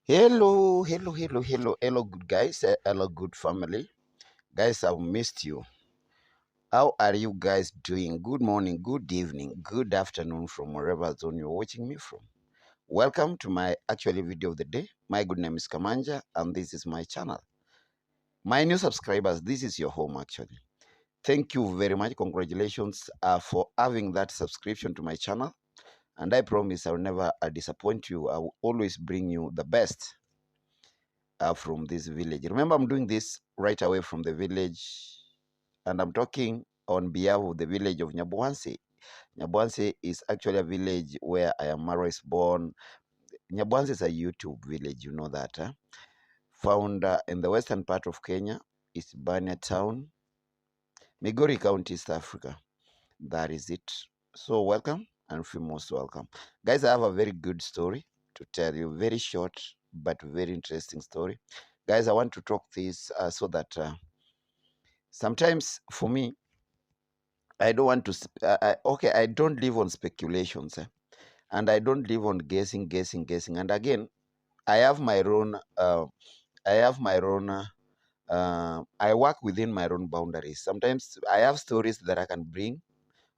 Hello, good guys. Hello, good family. Guys, I've missed you. How are you guys doing? Good morning, good evening, good afternoon from wherever zone you're watching me from. Welcome to my actually video of the day. My good name is Kamanja, and this is my channel. My new subscribers, this is your home actually. Thank you very much. Congratulations for having that subscription to my channel. And I promise I will never disappoint you. I will always bring you the best from this village. Remember, I'm doing this right away from the village, and I'm talking on behalf of the village of Nyabuanse. Nyabuanse is actually a village where I am Marwa is born. Nyabuanse is a YouTube village, you know that. Huh? Found in the western part of Kenya, it's Bania Town, Migori County, East Africa. That is it. So welcome and feel most welcome. Guys, I have a very good story to tell you. Very short but very interesting story. Guys, I want to talk this so that sometimes for me, I don't want to, okay, I don't live on speculations and I don't live on guessing. And again, I have my own, I work within my own boundaries. Sometimes I have stories that I can bring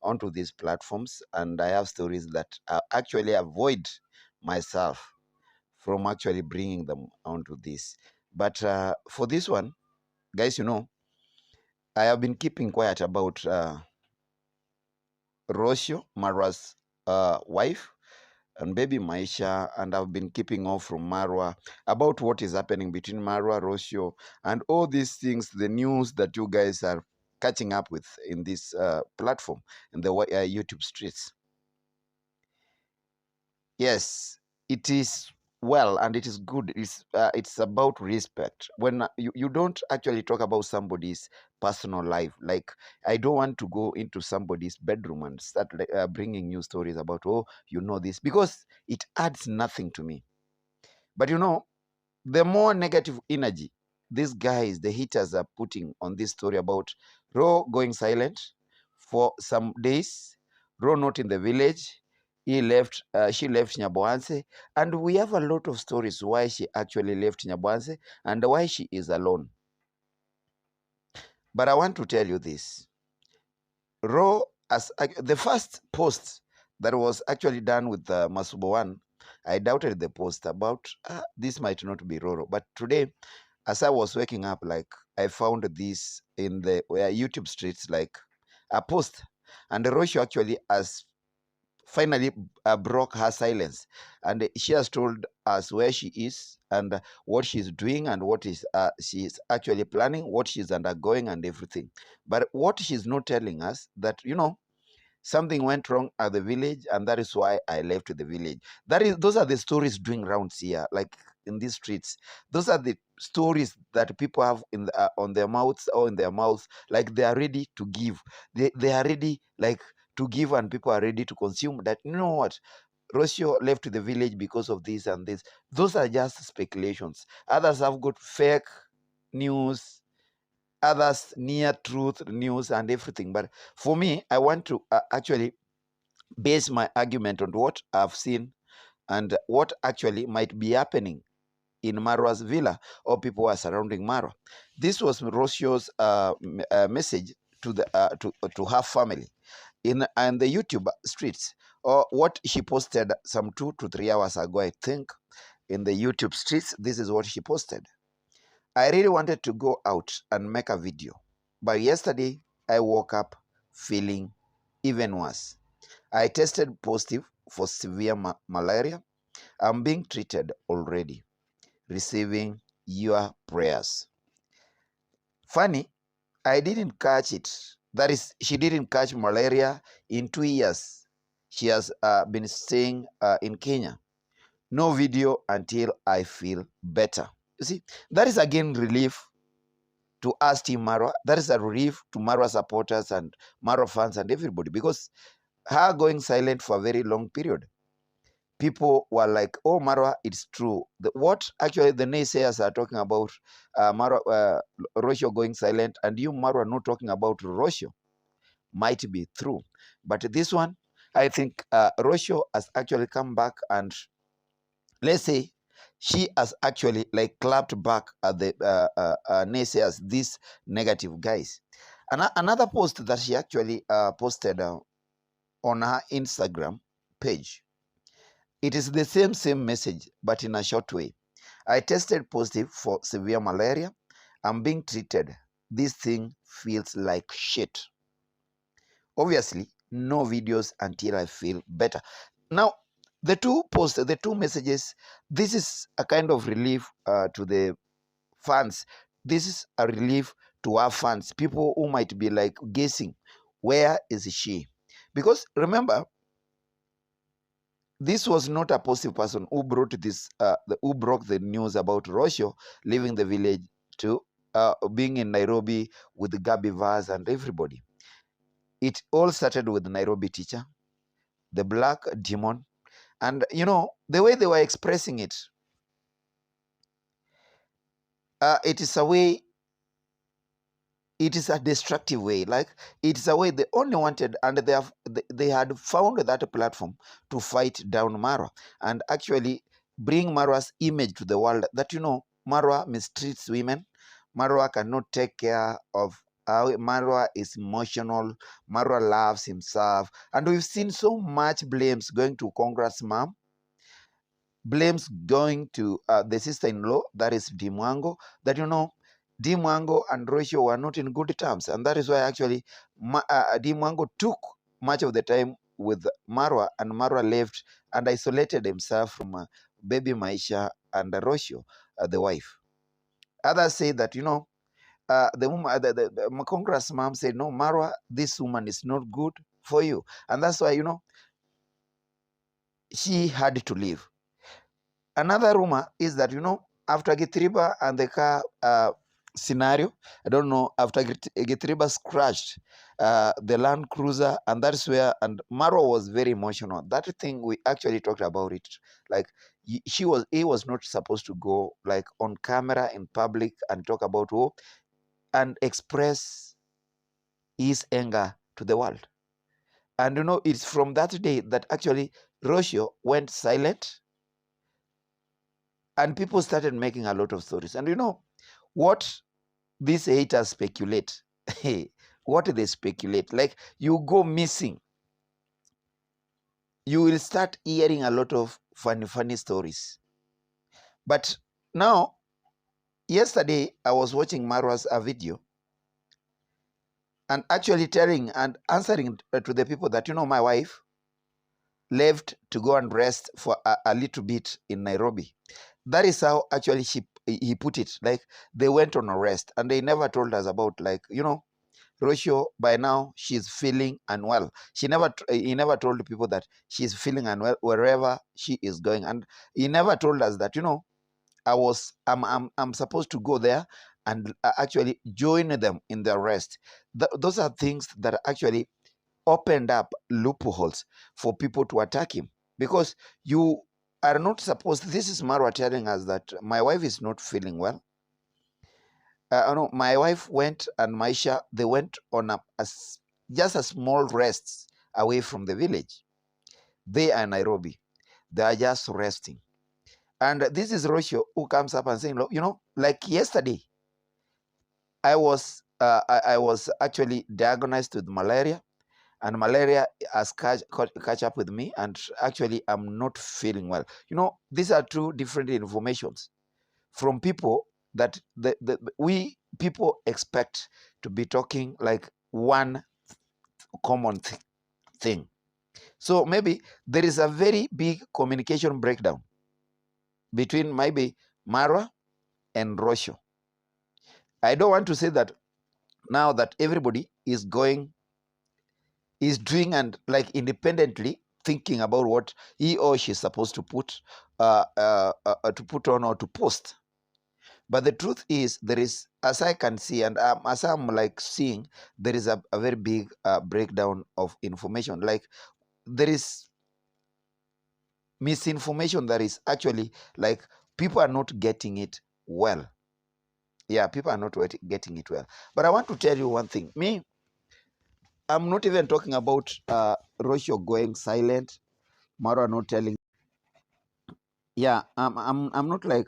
onto these platforms, and I have stories that actually avoid myself from actually bringing them onto this. But for this one, guys, I have been keeping quiet about Rocio, Marwa's wife, and baby Maisha, and I've been keeping off from Marwa about what is happening between Marwa, Rocio, and all these things, the news that you guys are catching up with in this platform, in the YouTube streets. Yes, it is well, and it is good. It's about respect. When you don't actually talk about somebody's personal life, like I don't want to go into somebody's bedroom and start bringing new stories about, oh, this, because it adds nothing to me. But the more negative energy these guys, the haters, are putting on this story about Ro going silent for some days, Ro not in the village, she left Nyaboanse, and we have a lot of stories why she actually left Nyaboanse and why she is alone. But I want to tell you this. Ro, as the first post that was actually done with Masubo One, I doubted the post about this might not be Roro. But today, as I was waking up, like I found this in the YouTube streets, like a post, and Rocio actually has finally broke her silence, and she has told us where she is and what she's doing and what is she is actually planning, what she's undergoing, and everything. But what she's not telling us that something went wrong at the village, and that is why I left the village. Those are the stories doing rounds here, like in these streets. Those are the stories that people have in on their mouths or in their mouths, like they are ready to give. They are ready, like, to give, and people are ready to consume that. You know what? Rocio left the village because of this and this. Those are just speculations. Others have got fake news, others near truth news and everything. But for me, I want to actually base my argument on what I've seen and what actually might be happening in Marwa's villa, or people who are surrounding Marwa. This was Rocio's message to to her family in the YouTube streets, or what she posted some 2 to 3 hours ago, I think, in the YouTube streets. This is what she posted. I really wanted to go out and make a video, but yesterday I woke up feeling even worse. I tested positive for severe malaria. I'm being treated already, receiving your prayers. Funny, I didn't catch it. That is, she didn't catch malaria in 2 years. She has been staying in Kenya. No video until I feel better. You see, that is again relief to us, Team Marwa. That is a relief to Marwa supporters and Marwa fans and everybody, because her going silent for a very long period, people were like, oh, Marwa, it's true. What actually the naysayers are talking about, Marwa, Rocio going silent, and you, Marwa, not talking about Rocio, might be true. But this one, I think Rocio has actually come back, and let's say she has actually like clapped back at the naysayers, these negative guys. Another post that she actually posted on her Instagram page. It is the same message, but in a short way. I tested positive for severe malaria. I'm being treated. This thing feels like shit. Obviously, no videos until I feel better. Now, the two posts, the two messages, this is a kind of relief to the fans. This is a relief to our fans, people who might be like guessing, where is she? Because remember, this was not a positive person who brought this, who broke the news about Rocio leaving the village to being in Nairobi with Gabi Vaz and everybody. It all started with the Nairobi teacher, the black demon, and you know the way they were expressing it. It is a way. It is a destructive way. Like it is a way they only wanted, and they had found that platform to fight down Marwa and actually bring Marwa's image to the world. That Marwa mistreats women. Marwa cannot take care of. Marwa is emotional. Marwa loves himself, and we've seen so much blames going to Congress, ma'am. Blames going to the sister-in-law, that is Dimwango, that Dimwango and Rocio were not in good terms, and that is why actually Dimwango took much of the time with Marwa, and Marwa left and isolated himself from baby Maisha and Rocio, the wife. Others say that the woman, the Congress mom said, no, Marwa, this woman is not good for you, and that's why she had to leave. Another rumor is that, after Gitriba and the car scenario, I don't know, after Gitriba scratched the Land Cruiser, and that's where, and Marwa was very emotional. That thing, we actually talked about it. Like, he was not supposed to go like on camera in public and talk about hope and express his anger to the world. And, it's from that day that actually Rocio went silent, and people started making a lot of stories. And what these haters speculate? What they speculate? Like, you go missing, you will start hearing a lot of funny stories. But now, yesterday, I was watching Marwa's video and actually telling and answering to the people that, my wife left to go and rest for a little bit in Nairobi. That is how actually he put it. Like, they went on a rest, and they never told us about, like, Rocio, by now she's feeling unwell. He never told people that she's feeling unwell wherever she is going, and he never told us that I'm supposed to go there and actually join them in their rest. Those are things that actually opened up loopholes for people to attack him, because you are not supposed. This is Marwa telling us that my wife is not feeling well. No, my wife went and Maisha, they went on just a small rest away from the village. They are in Nairobi. They are just resting. And this is Rocio who comes up and saying, like yesterday, I was actually diagnosed with malaria, and malaria has catch up with me, and actually I'm not feeling well. These are two different informations from people that we people expect to be talking like one common thing. So maybe there is a very big communication breakdown between maybe Marwa and Rocio. I don't want to say that now that everybody is doing and like independently thinking about what he or she is supposed to put on or to post. But the truth is, there is, as I can see, and as I'm like seeing, there is a very big breakdown of information. Like, there is misinformation that is actually like people are not getting it well. Yeah, people are not getting it well. But I want to tell you one thing. Me, I'm not even talking about Rocio going silent, Marwa not telling. Yeah, I'm not like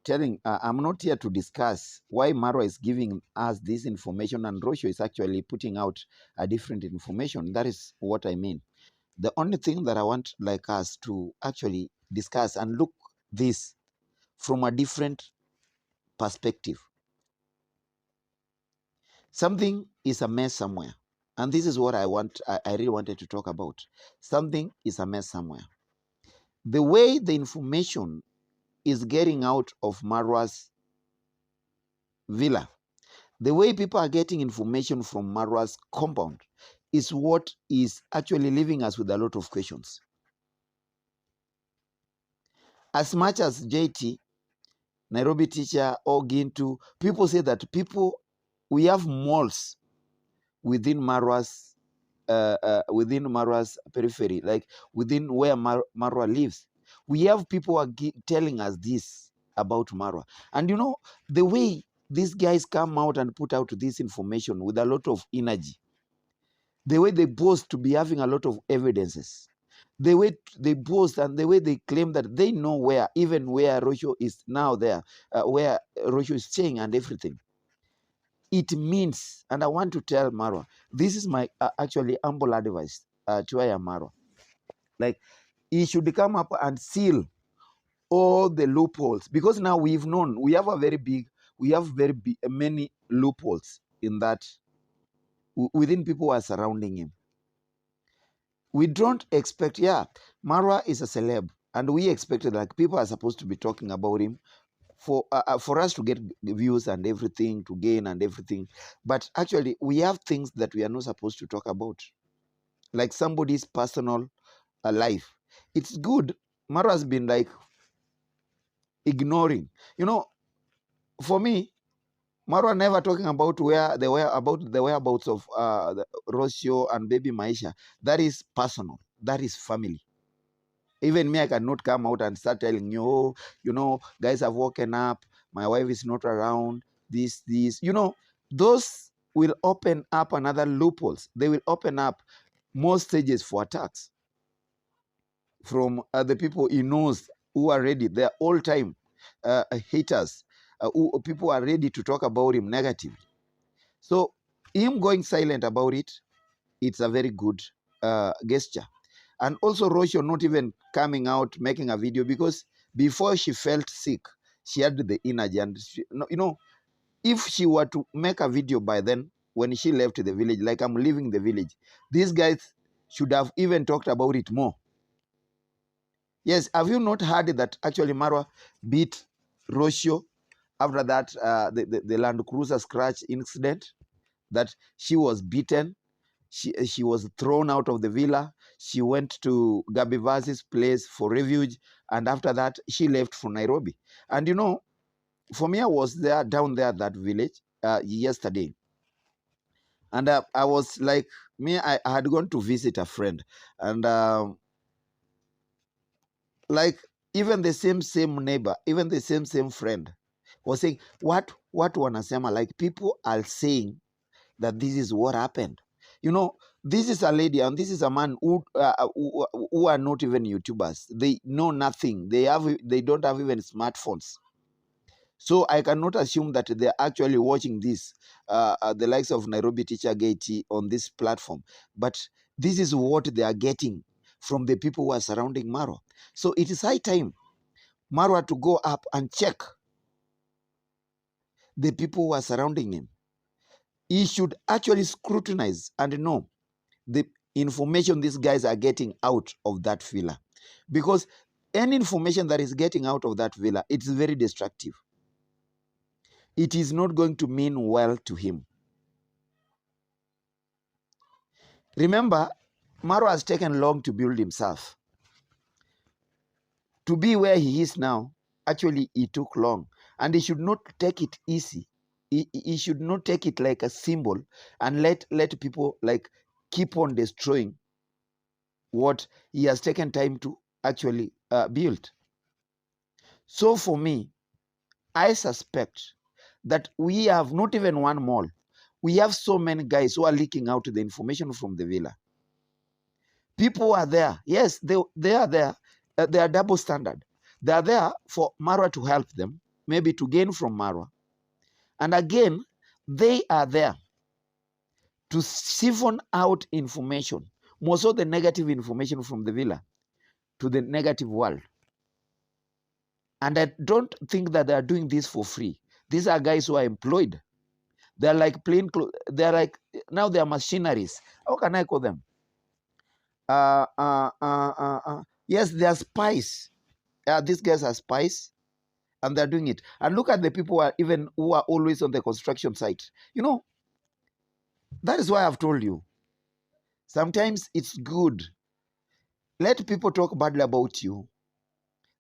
telling. I'm not here to discuss why Marwa is giving us this information and Rocio is actually putting out a different information. That is what I mean. The only thing that I want like us to actually discuss and look this from a different perspective. Something is a mess somewhere, and this is what I really wanted to talk about. Something is a mess somewhere. The way the information is getting out of Marwa's villa, the way people are getting information from Marwa's compound is what is actually leaving us with a lot of questions. As much as JT, Nairobi teacher, or Gintu, people say that we have malls within Marwa's periphery, like within where Marwa lives. We have people are telling us this about Marwa. And you know, the way these guys come out and put out this information with a lot of energy, the way they boast to be having a lot of evidences, the way they boast and the way they claim that they know even where Rocio is now there, where Rocio is staying and everything. It means, and I want to tell Marwa, this is my actually humble advice to Aya Marwa. Like, he should come up and seal all the loopholes, because now we have many loopholes in that within people who are surrounding him. We don't expect, yeah, Marwa is a celeb, and we expected like people are supposed to be talking about him for us to get views and everything, to gain and everything. But actually, we have things that we are not supposed to talk about, like somebody's personal life. It's good. Marwa has been like ignoring. You know, for me, Marwa never talking about the whereabouts of Rocio and baby Maisha. That is personal. That is family. Even me, I cannot come out and start telling you, oh, you know, guys have woken up, my wife is not around, this. You know, those will open up another loopholes. They will open up more stages for attacks from the people he knows who are ready. They're all-time haters. People are ready to talk about him negatively. So him going silent about it, it's a very good gesture. And also Rocio not even coming out making a video, because before she felt sick, she had the energy. And you know, if she were to make a video by then, when she left the village, like I'm leaving the village, these guys should have even talked about it more. Yes, have you not heard that actually Marwa beat Rocio after that the Land Cruiser scratch incident, that she was beaten? She was thrown out of the villa. She went to Gabivazi's place for refuge. And after that, she left for Nairobi. And you know, for me, I was down there at that village yesterday. And I was like, I had gone to visit a friend. And like, even the same neighbor, even the same friend was saying, what wanasema? Like, people are saying that this is what happened. You know, this is a lady and this is a man who are not even YouTubers. They know nothing. They don't have even smartphones. So I cannot assume that they're actually watching this, the likes of Nairobi Teacher Gate on this platform. But this is what they are getting from the people who are surrounding Marwa. So it is high time Marwa to go up and check the people who are surrounding him. He should actually scrutinize and know the information these guys are getting out of that villa. Because any information that is getting out of that villa, it's very destructive. It is not going to mean well to him. Remember, Marwa has taken long to build himself. To be where he is now, actually, it took long. And he should not take it easy. He should not take it like a symbol and let people like keep on destroying what he has taken time to actually build. So for me, I suspect that we have not even one mall. We have so many guys who are leaking out the information from the villa. People are there. Yes, they are there. They are double standard. They are there for Marwa to help them, maybe to gain from Marwa. And again, they are there to siphon out information, most of the negative information from the villa to the negative world. And I don't think that they are doing this for free. These are guys who are employed. They're like plain clothes. They're like, now they are machineries. How can I call them? Yes, they are spies. These guys are spies, and they're doing it. And look at the people who are always on the construction site. You know, that is why I've told you. Sometimes it's good. Let people talk badly about you.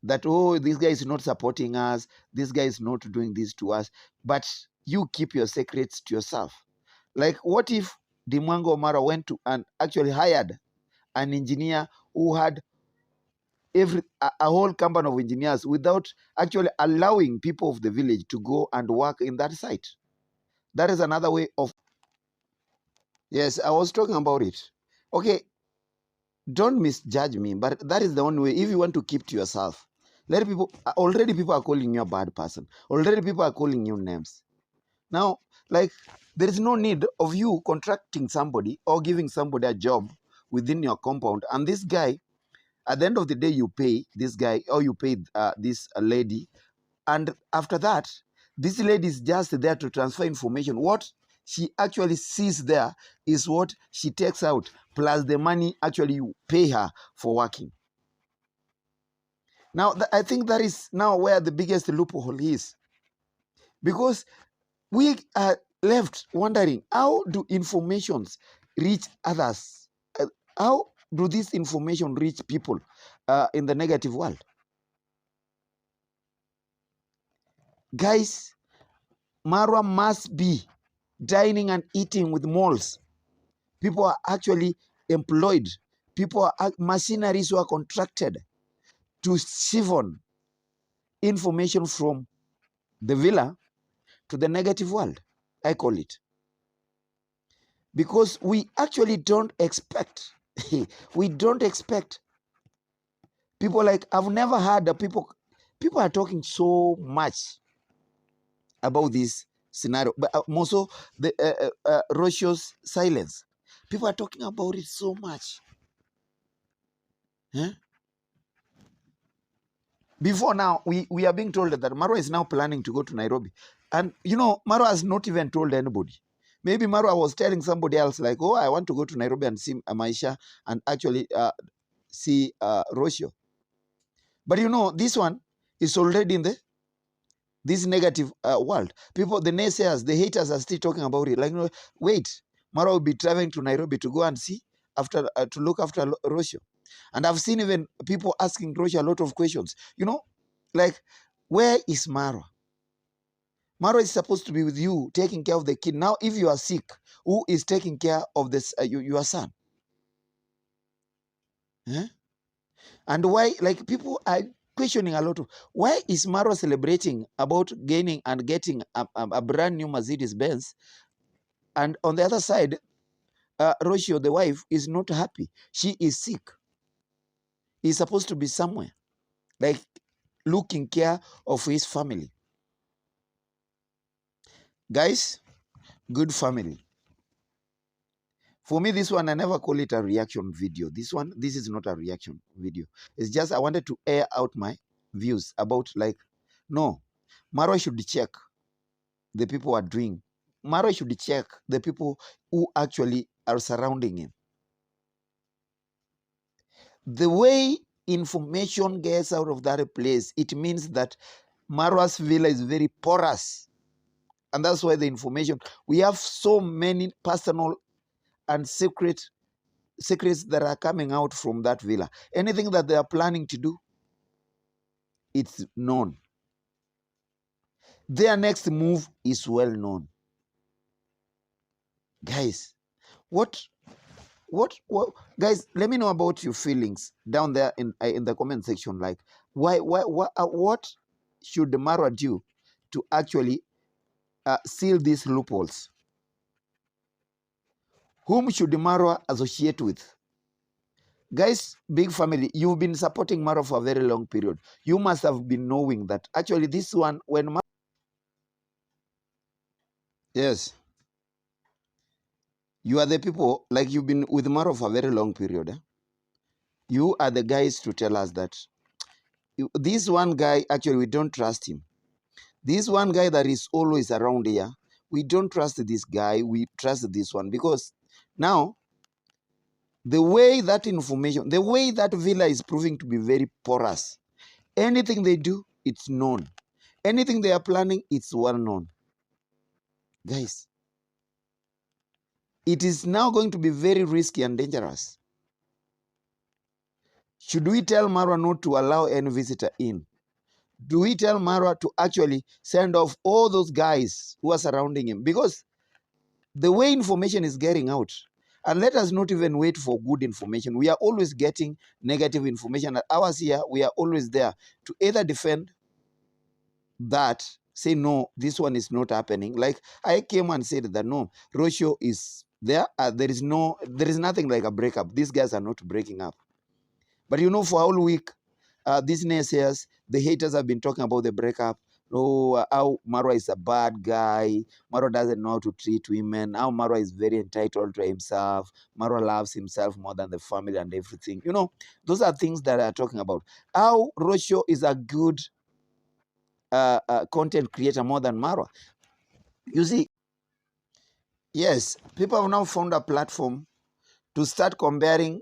That, oh, this guy is not supporting us. This guy is not doing this to us. But you keep your secrets to yourself. Like, what if Dimwango Omara went to and actually hired an engineer who had a whole company of engineers without actually allowing people of the village to go and work in that site? That is another way of... Yes, I was talking about it. Okay, don't misjudge me, but that is the only way. If you want to keep to yourself, let people... Already people are calling you a bad person. Already people are calling you names. Now, like, there is no need of you contracting somebody or giving somebody a job within your compound. And this guy, at the end of the day, you pay this guy or you pay this lady. And after that, this lady is just there to transfer information. What she actually sees there is what she takes out, plus the money actually you pay her for working. Now, I think that is now where the biggest loophole is. Because we are left wondering, how do informations reach others? How do this information reach people in the negative world? Guys, Marwa must be dining and eating with malls. People are actually employed. People are machineries who are contracted to siphon information from the villa to the negative world, I call it. Because we actually don't expect, we don't expect people like, I've never heard the people are talking so much about this scenario, but also the Rocio's silence. People are talking about it so much. Huh? Before now, we are being told that Marwa is now planning to go to Nairobi. And, you know, Marwa has not even told anybody. Maybe Marwa was telling somebody else, like, oh, I want to go to Nairobi and see Maisha and actually see Rocio. But, you know, this one is already in this negative world. People, the naysayers, the haters are still talking about it. Like, no, wait, Marwa will be traveling to Nairobi to go and see, after to look after Rocio. And I've seen even people asking Rocio a lot of questions. You know, like, where is Marwa? Marwa is supposed to be with you, taking care of the kid. Now, if you are sick, who is taking care of this your son? Huh? And why, like, people are questioning a lot of, why is Marwa celebrating about gaining and getting a brand new Mercedes Benz, and on the other side, Rocio, the wife, is not happy. She is sick. He's supposed to be somewhere, like, looking care of his family. Guys, good family. For me, this one, I never call it a reaction video. This is not a reaction video. It's just I wanted to air out my views about, like, no, Marwa should check the people who are doing. Marwa should check the people who actually are surrounding him. The way information gets out of that place, it means that Marwa's villa is very porous. And that's why the information, we have so many personal and secrets that are coming out from that villa. Anything that they are planning to do, it's known. Their next move is well known. Guys, what guys, let me know about your feelings down there in the comment section. Like, what should Marwa do to actually seal these loopholes? Whom should Marwa associate with? Guys, big family, you've been supporting Marwa for a very long period. You must have been knowing that actually this one, when yes, you are the people, like you've been with Marwa for a very long period. You are the guys to tell us that this one guy, actually, we don't trust him. This one guy that is always around here, we don't trust this guy. We trust this one because now the way that information, the way that villa is proving to be very porous, anything they do, it's known. Anything they are planning, it's well known. Guys, it is now going to be very risky and dangerous. Should we tell Marwa not to allow any visitor in? Do we tell Marwa to actually send off all those guys who are surrounding him? Because the way information is getting out, and let us not even wait for good information. We are always getting negative information. At ours here, we are always there to either defend that, say, no, this one is not happening. Like I came and said that, no, Rocio is there. There is nothing like a breakup. These guys are not breaking up. But you know, for a whole week, these naysayers, the haters have been talking about the breakup. Oh, how Marwa is a bad guy. Marwa doesn't know how to treat women. How Marwa is very entitled to himself. Marwa loves himself more than the family and everything. You know, those are things that I'm talking about. How Rocio is a good content creator more than Marwa. You see, yes, people have now found a platform to start comparing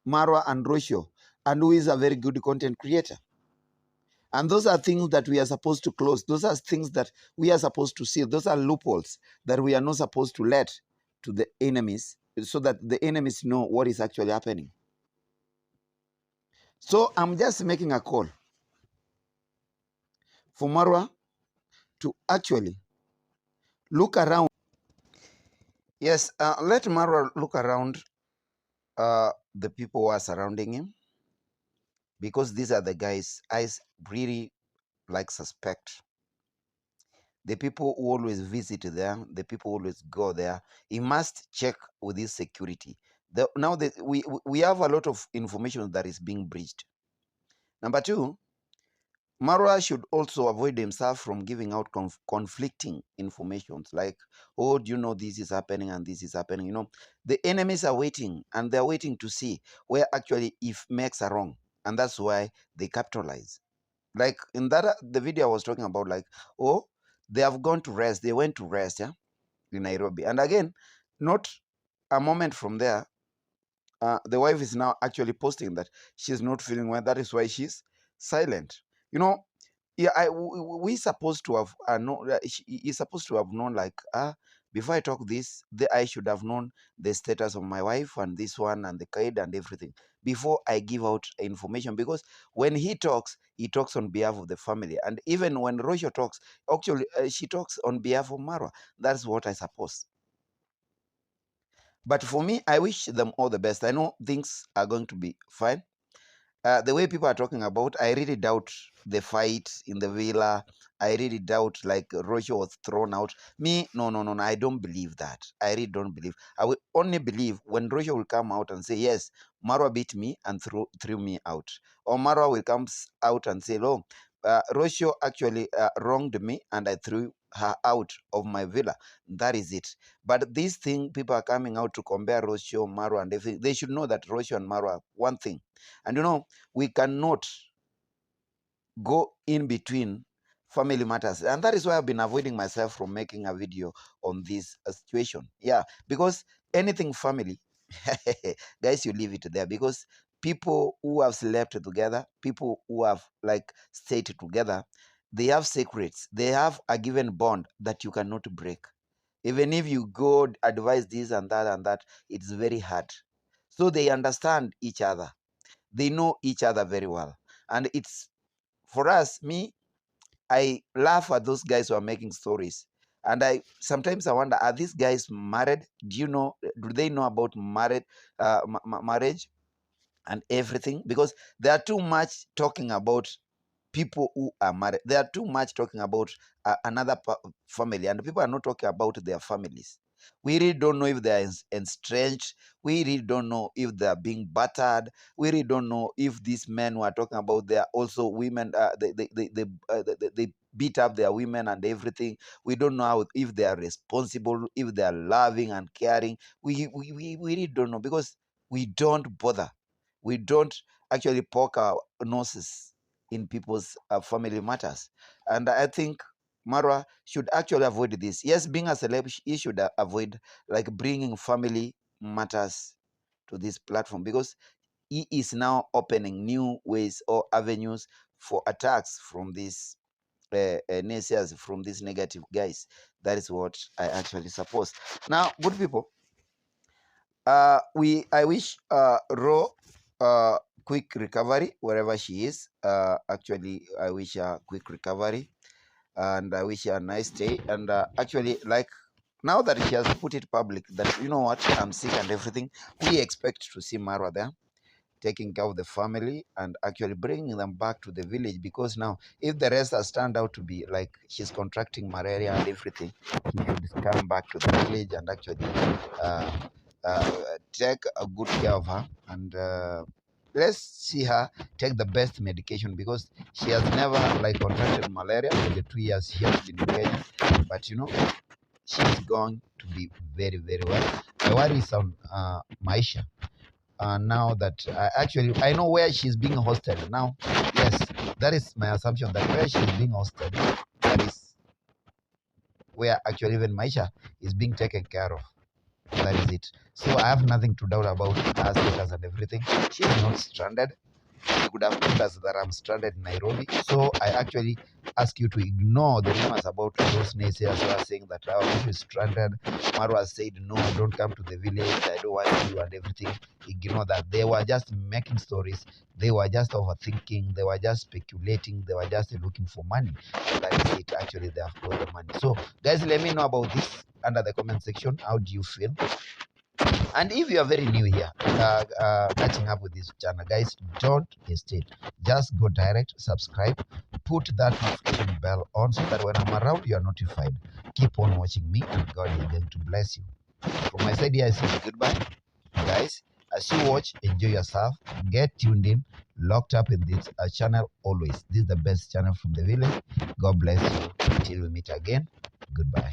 Marwa and Rocio, and who is a very good content creator. And those are things that we are supposed to close. Those are things that we are supposed to see. Those are loopholes that we are not supposed to let to the enemies so that the enemies know what is actually happening. So I'm just making a call for Marwa to actually look around. Yes, let Marwa look around the people who are surrounding him, because these are the guys I really like suspect. The people who always visit there, the people who always go there, he must check with his security. Now that we have a lot of information that is being breached. Number two, Marwa should also avoid himself from giving out conflicting informations like, oh, do you know this is happening and this is happening? You know, the enemies are waiting, and they're waiting to see where actually if makes are wrong. And that's why they capitalize. Like in that the video I was talking about, like, oh, they have gone to rest. They went to rest, yeah, in Nairobi. And again, not a moment from there, the wife is now actually posting that she's not feeling well. That is why she's silent. You know, yeah, we supposed to have known. He's supposed to have known, like, before I talk this, I should have known the status of my wife and this one and the kid and everything before I give out information. Because when he talks on behalf of the family, and even when Rocio talks, actually she talks on behalf of Marwa. That's what I suppose. But for me, I wish them all the best. I know things are going to be fine. The way people are talking about, I really doubt the fight in the villa. I really doubt like Rocio was thrown out. Me, no, no, no, no. I don't believe that. I really don't believe. I will only believe when Rocio will come out and say, yes, Marwa beat me and threw me out. Or Marwa will come out and say, oh, Rocio actually wronged me and I threw her out of my villa. That is it. But this thing, people are coming out to compare Rocio, Marwa, and everything. They should know that Rocio and Marwa are one thing. And you know, we cannot go in between family matters. And that is why I've been avoiding myself from making a video on this situation. Yeah, because anything family, guys, you leave it there. Because people who have slept together, people who have like stayed together, they have secrets. They have a given bond that you cannot break. Even if you go advise this and that, it's very hard. So they understand each other. They know each other very well. And it's, for us, me, I laugh at those guys who are making stories. And sometimes I wonder, are these guys married? Do they know about marriage and everything? Because they are too much talking about people who are married. They are too much talking about another family, and people are not talking about their families. We really don't know if they are estranged. We really don't know if they are being battered. We really don't know if these men who are talking about, they are also women. They beat up their women and everything. We don't know how, if they are responsible, if they are loving and caring. We really don't know, because we don't bother. We don't actually poke our noses in people's family matters. And I think Marwa should actually avoid this. Yes, being a celeb, he should avoid like bringing family matters to this platform, because he is now opening new ways or avenues for attacks from these naysayers, from these negative guys. That is what I actually suppose. Now, good people, I wish Ro quick recovery wherever she is. Actually, I wish her quick recovery, and I wish her a nice day. And actually, like, now that she has put it public that, you know what, I'm sick and everything, we expect to see Marwa there taking care of the family and actually bringing them back to the village. Because now, if the rest has turned out to be like she's contracting malaria and everything, he should come back to the village and actually uh, take a good care of her. And let's see her take the best medication, because she has never like contracted malaria for the 2 years she has been in Kenya. But you know, she's going to be very, very well. My worry is on Maisha. Now that I know where she's being hosted now. Yes, that is my assumption, that where she's being hosted, that is where actually even Maisha is being taken care of. That is it. So I have nothing to doubt about her status and everything. She's not stranded. She could have told us that I'm stranded in Nairobi. So I actually ask you to ignore the rumors about those naysayers who are saying that our issue is stranded. Marwa said, no, don't come to the village. I don't want you and everything. Ignore that. They were just making stories. They were just overthinking. They were just speculating. They were just looking for money. And that is it. Actually, they have got the money. So, guys, let me know about this under the comment section. How do you feel? And if you are very new here, catching up with this channel, guys, don't hesitate. Just go direct, subscribe, put that notification bell on, so that when I'm around, you are notified. Keep on watching me, and God is going to bless you. From my side here, I say goodbye, guys. As you watch, enjoy yourself. Get tuned in, locked up in this channel always. This is the best channel from the village. God bless you. Until we meet again, goodbye.